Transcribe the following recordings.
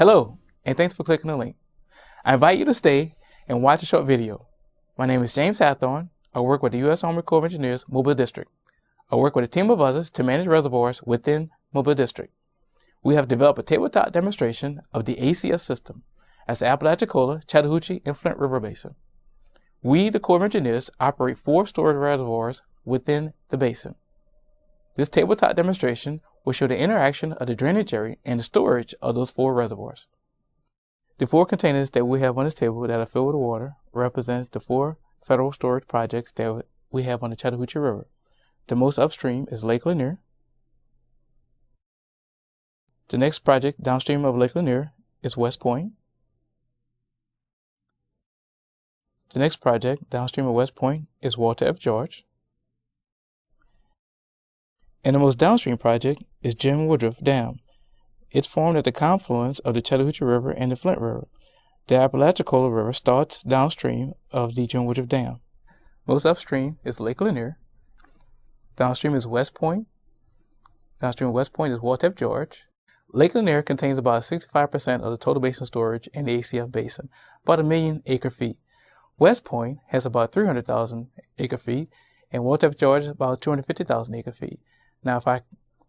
Hello, and thanks for clicking the link. I invite you to stay and watch a short video. My name is James Hathorn. I work with the U.S. Army Corps of Engineers Mobile District. I work with a team of others to manage reservoirs within Mobile District. We have developed a tabletop demonstration of the ACF system as the Apalachicola-Chattahoochee-Flint River basin. We, the Corps of Engineers, operate 4 storage reservoirs within the basin. This tabletop demonstration will show the interaction of the drainage area and the storage of those 4 reservoirs. The 4 containers that we have on this table that are filled with water represent the 4 federal storage projects that we have on the Chattahoochee River. The most upstream is Lake Lanier. The next project downstream of Lake Lanier is West Point. The next project downstream of West Point is Walter F. George. And the most downstream project is Jim Woodruff Dam. It's formed at the confluence of the Chattahoochee River and the Flint River. The Apalachicola River starts downstream of the Jim Woodruff Dam. Most upstream is Lake Lanier. Downstream is West Point. Downstream of West Point is Walter F. George. Lake Lanier contains about 65% of the total basin storage in the ACF basin, about 1 million acre-feet. West Point has about 300,000 acre-feet, and Walter F. George about 250,000 acre-feet. Now, if I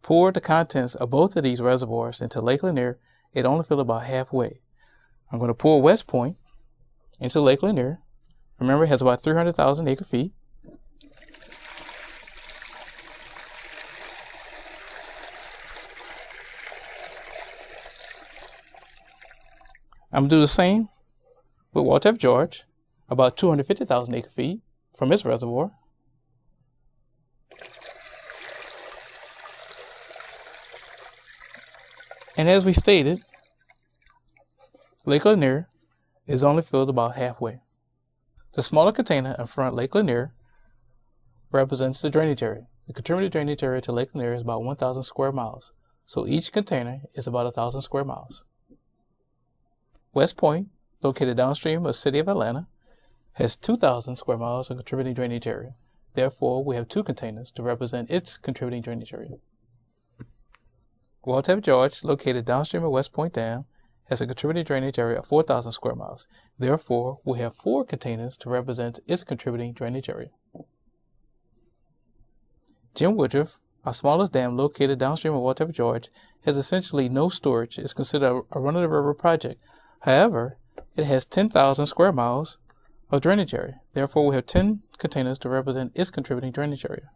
pour the contents of both of these reservoirs into Lake Lanier, it only fills about halfway. I'm going to pour West Point into Lake Lanier. Remember, it has about 300,000 acre-feet. I'm going to do the same with Walter F. George, about 250,000 acre-feet from its reservoir. And as we stated, Lake Lanier is only filled about halfway. The smaller container in front of Lake Lanier represents the drainage area. The contributed drainage area to Lake Lanier is about 1,000 square miles. So each container is about 1,000 square miles. West Point, located downstream of the city of Atlanta, has 2,000 square miles of contributing drainage area. Therefore, we have 2 containers to represent its contributing drainage area. Walter F. George, located downstream of West Point Dam, has a contributing drainage area of 4,000 square miles. Therefore, we have 4 containers to represent its contributing drainage area. Jim Woodruff, our smallest dam located downstream of Walter F. George, has essentially no storage. It's considered a run-of-the-river project. However, it has 10,000 square miles of drainage area. Therefore, we have 10 containers to represent its contributing drainage area.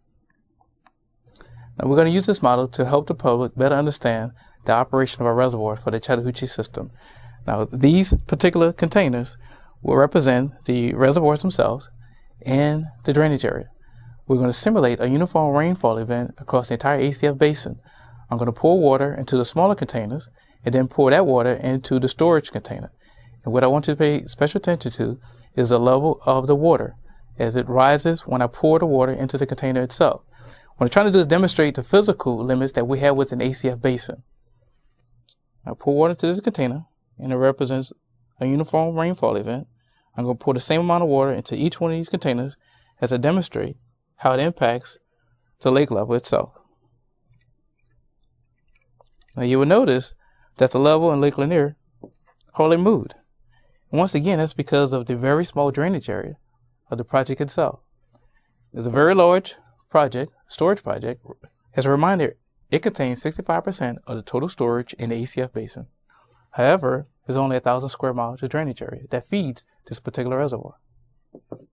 Now, we're going to use this model to help the public better understand the operation of our reservoir for the Chattahoochee system. Now, these particular containers will represent the reservoirs themselves and the drainage area. We're going to simulate a uniform rainfall event across the entire ACF basin. I'm going to pour water into the smaller containers and then pour that water into the storage container. And what I want you to pay special attention to is the level of the water as it rises when I pour the water into the container itself. What I'm trying to do is demonstrate the physical limits that we have within the ACF basin. I pour water into this container, and it represents a uniform rainfall event. I'm going to pour the same amount of water into each one of these containers as I demonstrate how it impacts the lake level itself. Now you will notice that the level in Lake Lanier hardly moved. And once again, that's because of the very small drainage area of the project itself. It's a very large project, storage project. As a reminder, it contains 65% of the total storage in the ACF basin. However, there's only 1,000 square miles of drainage area that feeds this particular reservoir. All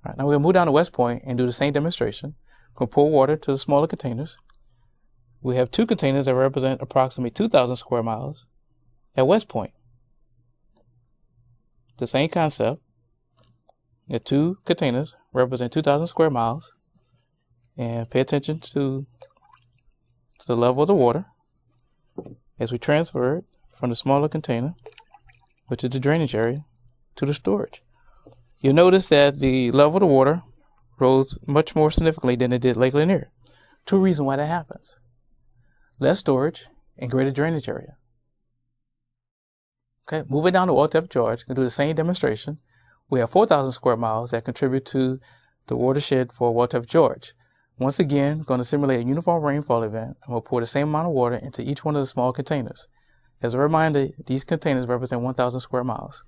right, now we'll move down to West Point and do the same demonstration. We'll pour water to the smaller containers. We have 2 containers that represent approximately 2,000 square miles at West Point. The same concept. The 2 containers represent 2,000 square miles. And pay attention to the level of the water as we transfer it from the smaller container, which is the drainage area, to the storage. You'll notice that the level of the water rose much more significantly than it did Lake Lanier. 2 reasons why that happens: less storage and greater drainage area. Okay, moving down to Walter F. George, we'll do the same demonstration. We have 4,000 square miles that contribute to the watershed for Walter F. George. Once again, going to simulate a uniform rainfall event, and we'll pour the same amount of water into each one of the small containers. As a reminder, these containers represent 1,000 square miles.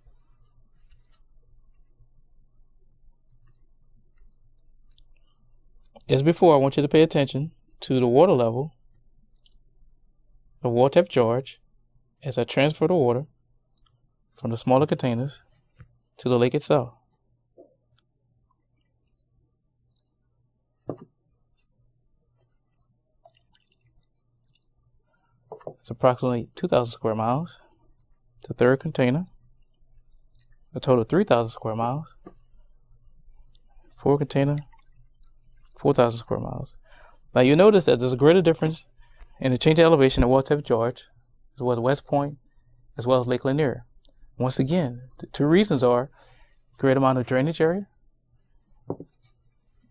As before, I want you to pay attention to the water level of Waltep Gorge as I transfer the water from the smaller containers to the lake itself. It's approximately 2,000 square miles. The third container, a total of 3,000 square miles. Fourth container, 4,000 square miles. Now you notice that there's a greater difference in the change of elevation at Waltep Gorge, as well as West Point, as well as Lake Lanier. Once again, the two reasons are great amount of drainage area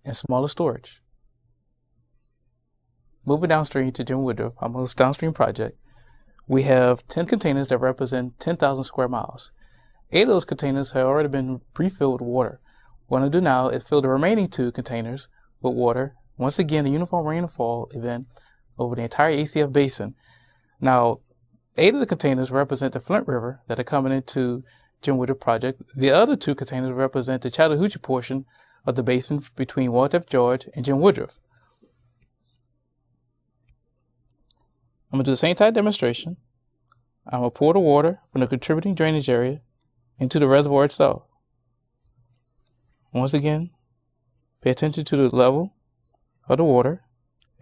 and smaller storage. Moving downstream to Jim Woodruff, our most downstream project, we have 10 containers that represent 10,000 square miles. 8 of those containers have already been pre-filled with water. What I'm going to do now is fill the remaining 2 containers with water. Once again, a uniform rainfall event over the entire ACF basin. Now, 8 of the containers represent the Flint River that are coming into Jim Woodruff project. The other 2 containers represent the Chattahoochee portion of the basin between Waltep Gorge and Jim Woodruff. I'm going to do the same type of demonstration. I'm going to pour the water from the contributing drainage area into the reservoir itself. Once again, pay attention to the level of the water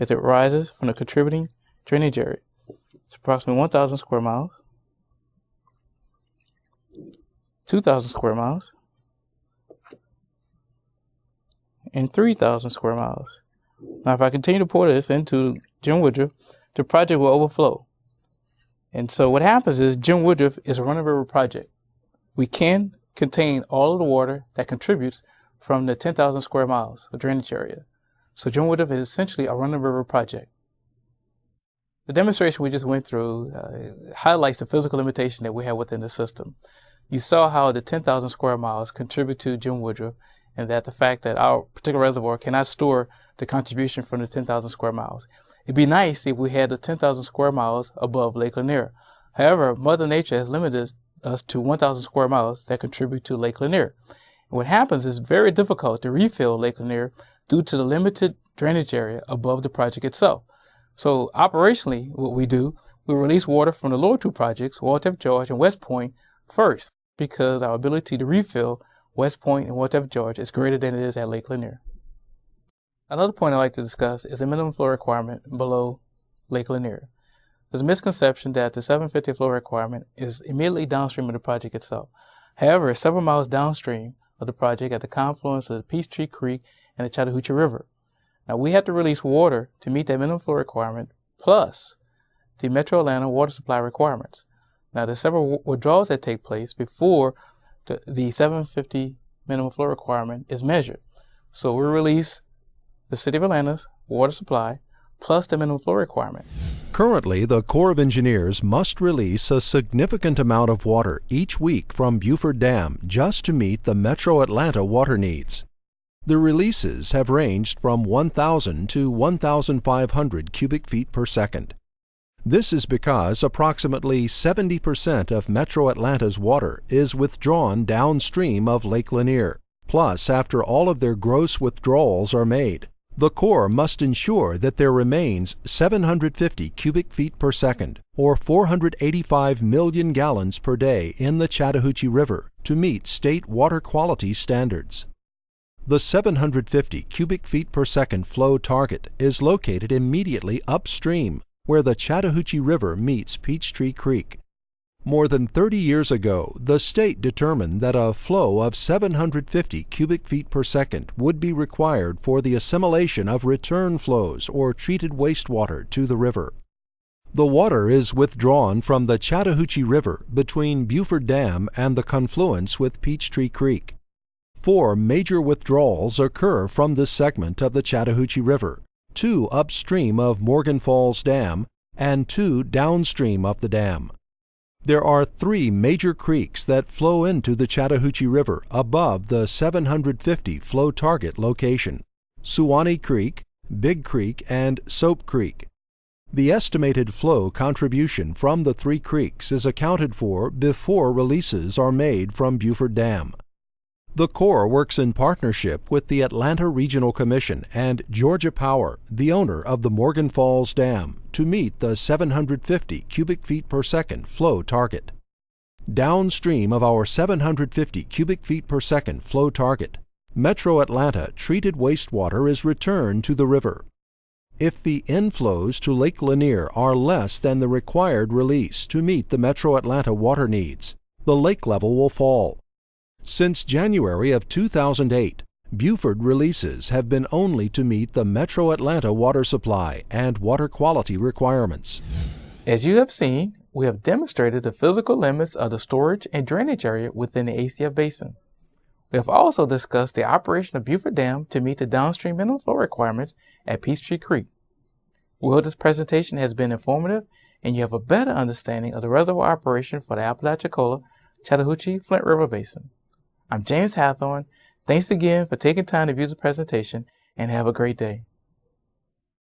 as it rises from the contributing drainage area. It's approximately 1,000 square miles, 2,000 square miles, and 3,000 square miles. Now, if I continue to pour this into Jim Woodruff, the project will overflow. And so what happens is Jim Woodruff is a run-of-river project. We can contain all of the water that contributes from the 10,000 square miles of drainage area. So Jim Woodruff is essentially a run-of-river project. The demonstration we just went through highlights the physical limitation that we have within the system. You saw how the 10,000 square miles contribute to Jim Woodruff, and that the fact that our particular reservoir cannot store the contribution from the 10,000 square miles. It'd be nice if we had the 10,000 square miles above Lake Lanier. However, Mother Nature has limited us to 1,000 square miles that contribute to Lake Lanier. And what happens is very difficult to refill Lake Lanier due to the limited drainage area above the project itself. So operationally, what we do, we release water from the lower 2 projects, Waltep Gorge and West Point, first, because our ability to refill West Point and Waltep Gorge is greater than it is at Lake Lanier. Another point I'd like to discuss is the minimum flow requirement below Lake Lanier. There's a misconception that the 750 flow requirement is immediately downstream of the project itself. However, it's several miles downstream of the project at the confluence of the Peachtree Creek and the Chattahoochee River. Now, we have to release water to meet that minimum flow requirement, plus the Metro Atlanta water supply requirements. Now, there's several withdrawals that take place before the 750 minimum flow requirement is measured. So we release the City of Atlanta's water supply plus the minimum flow requirement. Currently, the Corps of Engineers must release a significant amount of water each week from Buford Dam just to meet the Metro Atlanta water needs. The releases have ranged from 1,000 to 1,500 cubic feet per second. This is because approximately 70% of Metro Atlanta's water is withdrawn downstream of Lake Lanier. Plus, after all of their gross withdrawals are made, the Corps must ensure that there remains 750 cubic feet per second, or 485 million gallons per day in the Chattahoochee River to meet state water quality standards. The 750 cubic feet per second flow target is located immediately upstream where the Chattahoochee River meets Peachtree Creek. More than 30 years ago, the state determined that a flow of 750 cubic feet per second would be required for the assimilation of return flows or treated wastewater to the river. The water is withdrawn from the Chattahoochee River between Buford Dam and the confluence with Peachtree Creek. 4 major withdrawals occur from this segment of the Chattahoochee River, 2 upstream of Morgan Falls Dam and 2 downstream of the dam. There are 3 major creeks that flow into the Chattahoochee River above the 750 flow target location: Suwannee Creek, Big Creek, and Soap Creek. The estimated flow contribution from the three creeks is accounted for before releases are made from Buford Dam. The Corps works in partnership with the Atlanta Regional Commission and Georgia Power, the owner of the Morgan Falls Dam, to meet the 750 cubic feet per second flow target. Downstream of our 750 cubic feet per second flow target, Metro Atlanta treated wastewater is returned to the river. If the inflows to Lake Lanier are less than the required release to meet the Metro Atlanta water needs, the lake level will fall. Since January of 2008, Buford releases have been only to meet the Metro Atlanta water supply and water quality requirements. As you have seen, we have demonstrated the physical limits of the storage and drainage area within the ACF Basin. We have also discussed the operation of Buford Dam to meet the downstream minimum flow requirements at Peachtree Creek. We hope this presentation has been informative and you have a better understanding of the reservoir operation for the Apalachicola-Chattahoochee-Flint River Basin. I'm James Hathorn. Thanks again for taking time to view the presentation and have a great day.